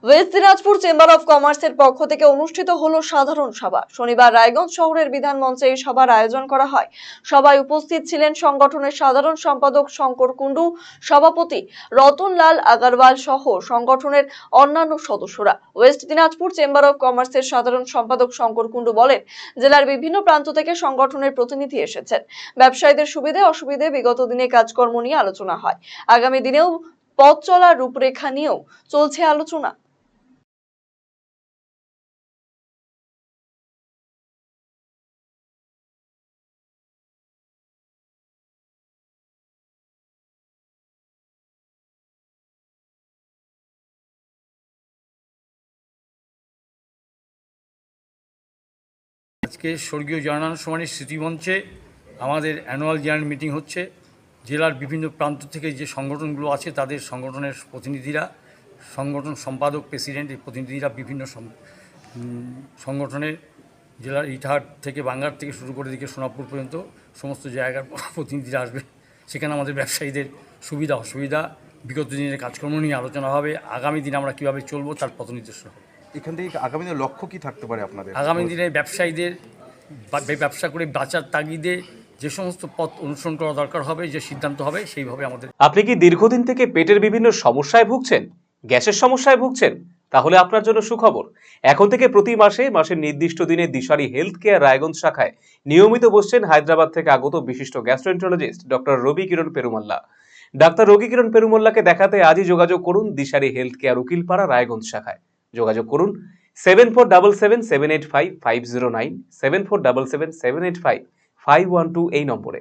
West Dinajpur chamber of কমার্সের পক্ষ থেকে অনুষ্ঠিত হলো সাধারণ সভা। শনিবার রায়গঞ্জ শহরের বিধান মঞ্চে এই সভার আয়োজন করা হয়। সভায় উপস্থিত ছিলেন সংগঠনের সাধারণ সম্পাদক শঙ্কর কুণ্ডু, সভাপতি রতনলাল আগরওয়াল সহ সংগঠনের অন্যান্য সদস্যরা। ওয়েস্ট দিনাজপুর চেম্বার অফ কমার্সের সাধারণ সম্পাদক শঙ্কর কুণ্ডু বলেন, জেলার বিভিন্ন প্রান্ত থেকে সংগঠনের প্রতিনিধি এসেছেন। ব্যবসায়ীদের সুবিধে অসুবিধে, বিগত দিনে কাজকর্ম নিয়ে আলোচনা হয়। আগামী দিনেও পথ চলার রূপরেখা নিয়েও চলছে আলোচনা। আজকে স্বর্গীয় জয়নারায়ণ সোমানির স্মৃতিমঞ্চে আমাদের অ্যানুয়াল জেনারেল মিটিং হচ্ছে। জেলার বিভিন্ন প্রান্ত থেকে যে সংগঠনগুলো আছে তাদের সংগঠনের প্রতিনিধিরা, সংগঠন সম্পাদক, প্রেসিডেন্ট, এই প্রতিনিধিরা বিভিন্ন সংগঠনের জেলার ইটাহাট থেকে বাঙ্গার থেকে শুরু করে দিকে সোনাপুর পর্যন্ত সমস্ত জায়গার প্রতিনিধিরা আসবে। সেখানে আমাদের ব্যবসায়ীদের সুবিধা অসুবিধা, বিগত দিনের কাজকর্ম নিয়ে আলোচনা হবে। আগামী দিনে আমরা কীভাবে চলবো তার পথ নির্দেশ হবে। এখান থেকে আগামী দিনের লক্ষ্য কি থাকতে পারে আপনাদের? আগামী দিনে ব্যবসায়ীদের ব্যবসা করে বাঁচার তাগিদে যে সমস্ত পথ অনুসরণ করা দরকার হবে, যে সিদ্ধান্ত হবে সেইভাবে আমাদের। আপনি কি দীর্ঘদিন থেকে পেটের বিভিন্ন সমস্যায় ভুগছেন, গ্যাসের সমস্যায় ভুগছেন? তাহলে আপনার জন্য সুখবর। এখন থেকে প্রতি মাসের নির্দিষ্ট দিনে দিশারি হেলথ কেয়ার রায়গঞ্জ শাখায় নিয়মিত বসছেন হায়দ্রাবাদ থেকে আগত বিশিষ্ট গ্যাস্ট্রোএন্টারোলজিস্ট ডক্টর রবি কিরণ পেরুমাল্লা। ডাক্তার রবি কিরণ পেরুমাল্লাকে দেখাতে আজই যোগাযোগ করুন দিশারি হেলথ কেয়ার উকিলপাড়া রায়গঞ্জ শাখায়। যোগাযোগ করুন 7477785509, 7477785512 এই নম্বরে।